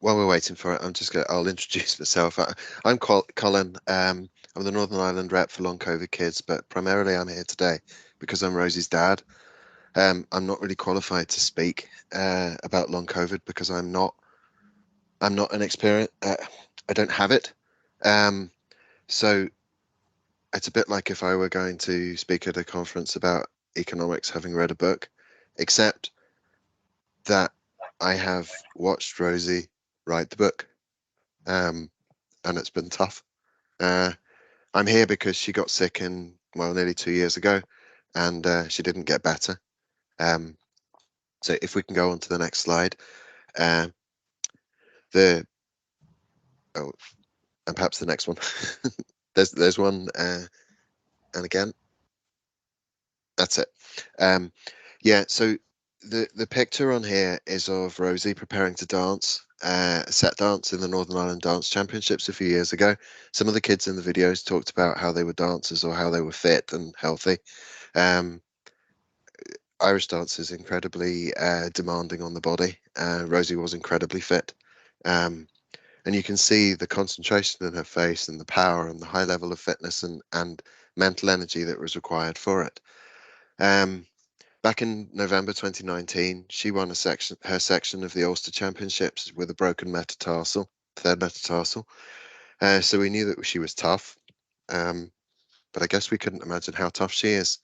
while we're waiting for it, I'll introduce myself. I'm Colin. I'm the Northern Ireland rep for Long COVID Kids, but primarily I'm here today because I'm Rosie's dad. I'm not really qualified to speak about long COVID because I'm not an experience. I don't have it. Um, so it's a bit like if I were going to speak at a conference about economics, having read a book, except that I have watched Rosie write the book, and it's been tough. Uh, I'm here because she got sick nearly 2 years ago, and she didn't get better. Um, so if we can go on to the next slide, uh, the oh, and perhaps the next one. There's one, and again, that's it. Um, yeah. So the picture on here is of Rosie preparing to dance. A set dance in the Northern Ireland Dance Championships a few years ago. Some of the kids in the videos talked about how they were dancers or how they were fit and healthy. Um, Irish dance is incredibly demanding on the body. Rosie was incredibly fit. Um, and you can see the concentration in her face and the power and the high level of fitness and mental energy that was required for it. Um, Back in November 2019, she won her section of the Ulster Championships with a broken metatarsal, third metatarsal. So we knew that she was tough, but I guess we couldn't imagine how tough she is.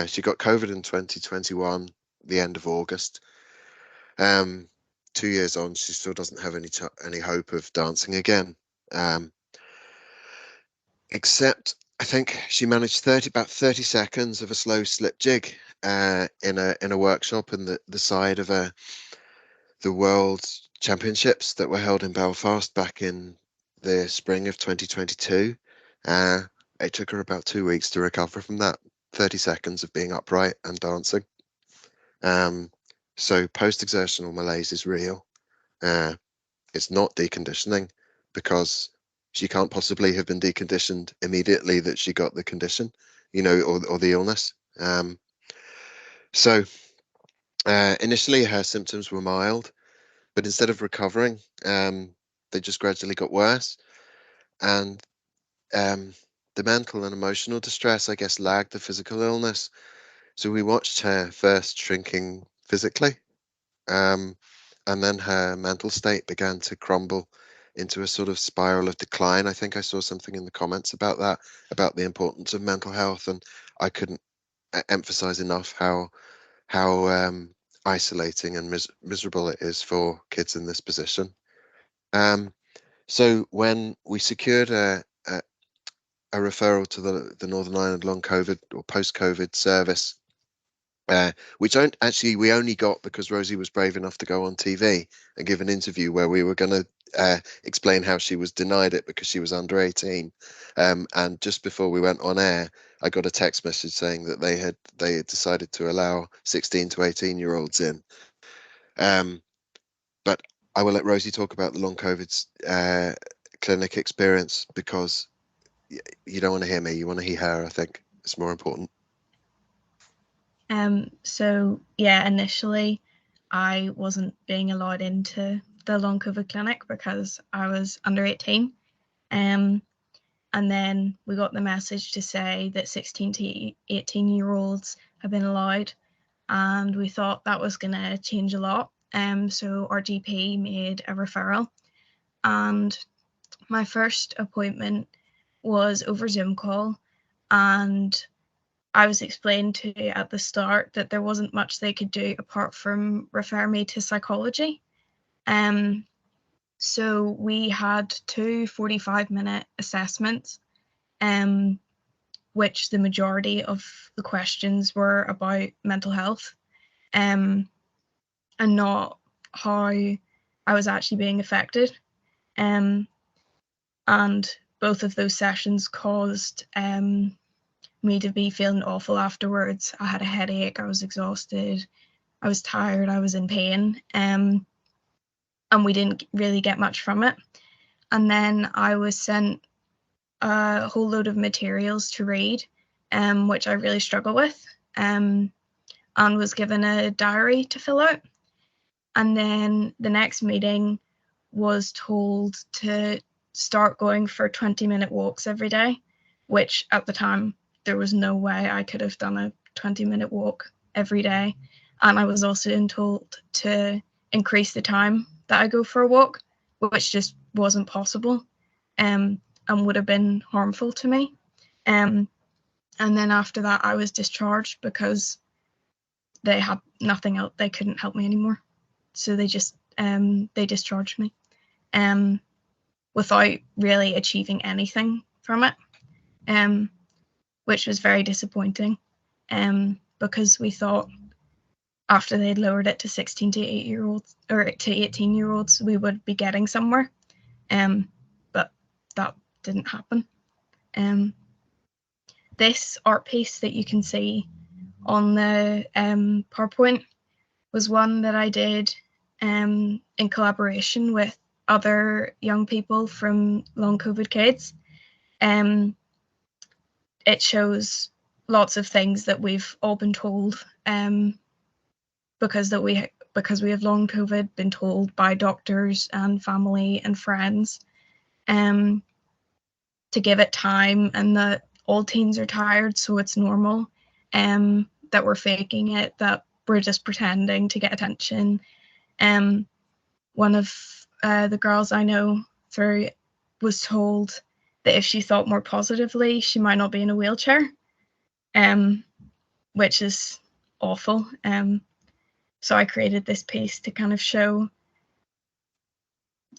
She got COVID in 2021, the end of August. 2 years on, she still doesn't have any hope of dancing again. Um, except I think she managed about 30 seconds of a slow slip jig in a workshop in the side of the World Championships that were held in Belfast back in the spring of 2022. Uh, it took her about 2 weeks to recover from that 30 seconds of being upright and dancing. So post-exertional malaise is real. Uh, it's not deconditioning because she can't possibly have been deconditioned immediately that she got the condition, or the illness. So initially her symptoms were mild, but instead of recovering, they just gradually got worse. And um, the mental and emotional distress, I guess, lagged the physical illness. So we watched her first shrinking physically, um, and then her mental state began to crumble into a sort of spiral of decline. I think I saw something in the comments about that, about the importance of mental health, and I couldn't emphasize enough how isolating and miserable it is for kids in this position. Um, so when we secured a referral to the Northern Ireland long COVID or post COVID service, which we only got because Rosie was brave enough to go on TV and give an interview where we were going to explain how she was denied it because she was under 18. And just before we went on air, I got a text message saying that they had decided to allow 16 to 18-year-olds in. But I will let Rosie talk about the long COVID clinic experience because you don't want to hear me, you want to hear her. I think it's more important. So yeah, initially I wasn't being allowed into the long COVID clinic because I was under 18. And then we got the message to say that 16 to 18-year-olds have been allowed, and we thought that was going to change a lot. So our GP made a referral, and my first appointment was over Zoom call, and I was explained to at the start that there wasn't much they could do apart from refer me to psychology. So we had two 45-minute assessments, which the majority of the questions were about mental health, and not how I was actually being affected. And both of those sessions caused me to be feeling awful afterwards. I had a headache, I was exhausted, I was tired, I was in pain, and we didn't really get much from it. And then I was sent a whole load of materials to read, which I really struggle with, and was given a diary to fill out. And then the next meeting was told to start going for 20-minute walks every day, which at the time there was no way I could have done a 20-minute walk every day. And I was also told to increase the time that I go for a walk, which just wasn't possible, and would have been harmful to me. And then after that, I was discharged because they had nothing else. They couldn't help me anymore. So they just they discharged me without really achieving anything from it, which was very disappointing, because we thought after they'd lowered it to 16 to 8-year-olds or to 18-year-olds, we would be getting somewhere, but that didn't happen. This art piece that you can see on the PowerPoint was one that I did in collaboration with other young people from Long COVID Kids. It shows lots of things that we've all been told, because we have long COVID, been told by doctors and family and friends, to give it time, and that all teens are tired, so it's normal, that we're faking it, that we're just pretending to get attention. One of the girls I know through was told that if she thought more positively, she might not be in a wheelchair, which is awful. So I created this piece to kind of show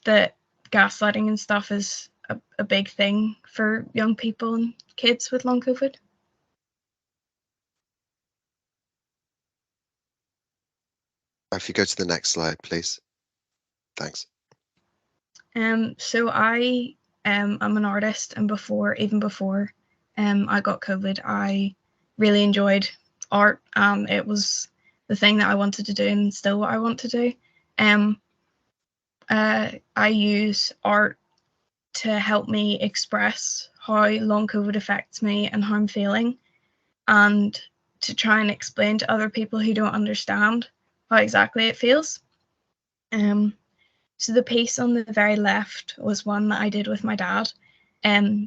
that gaslighting and stuff is a big thing for young people and kids with long COVID. If you go to the next slide, please. Thanks. So I I'm an artist, and even before I got COVID, I really enjoyed art. It was the thing that I wanted to do, and still what I want to do. I use art to help me express how long COVID affects me and how I'm feeling, and to try and explain to other people who don't understand how exactly it feels. So the piece on the very left was one that I did with my dad.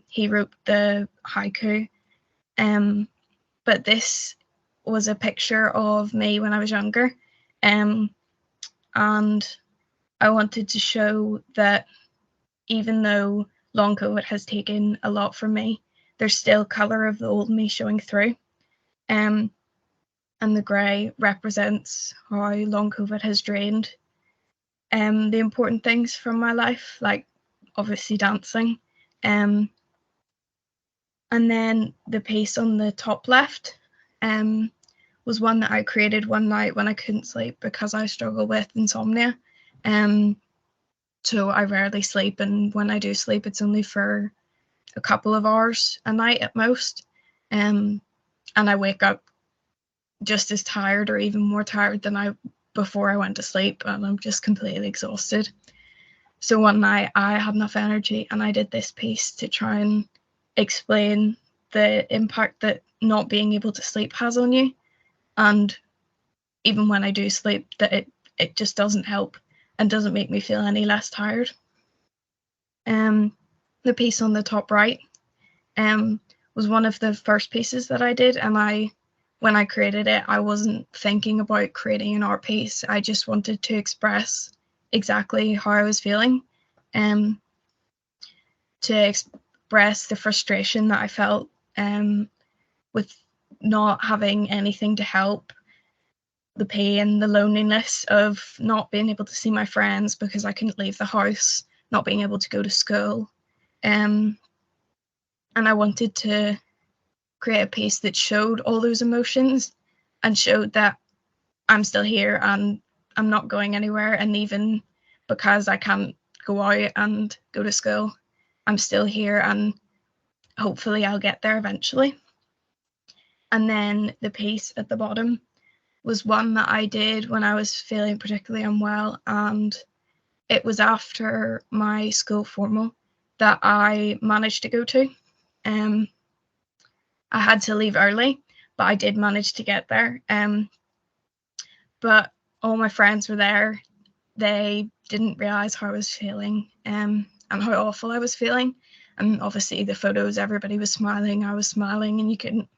He wrote the haiku, but this was a picture of me when I was younger, and I wanted to show that even though long COVID has taken a lot from me, there's still colour of the old me showing through. And the grey represents how long COVID has drained the important things from my life, like obviously dancing. And then the piece on the top left was one that I created one night when I couldn't sleep because I struggle with insomnia. So I rarely sleep, and when I do sleep, it's only for a couple of hours a night at most. And I wake up just as tired or even more tired than before I went to sleep, and I'm just completely exhausted. So one night I had enough energy and I did this piece to try and explain the impact that not being able to sleep has on you. And even when I do sleep, that it just doesn't help and doesn't make me feel any less tired. The piece on the top right was one of the first pieces that I did, and when I created it, I wasn't thinking about creating an art piece. I just wanted to express exactly how I was feeling, to express the frustration that I felt with not having anything to help, the pain, the loneliness of not being able to see my friends because I couldn't leave the house, not being able to go to school. And I wanted to create a piece that showed all those emotions and showed that I'm still here and I'm not going anywhere. And even because I can't go out and go to school, I'm still here, and hopefully I'll get there eventually. And then the piece at the bottom was one that I did when I was feeling particularly unwell, and it was after my school formal that I managed to go to. I had to leave early, but I did manage to get there. But all my friends were there, they didn't realize how I was feeling and how awful I was feeling. And obviously the photos, everybody was smiling, I was smiling, and you couldn't,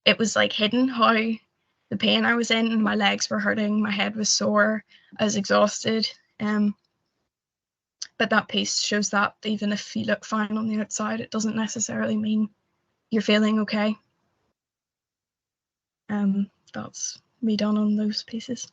it was like hidden how the pain I was in. My legs were hurting, my head was sore, I was exhausted. But that piece shows that even if you look fine on the outside, it doesn't necessarily mean you're feeling okay. That's me done on those pieces.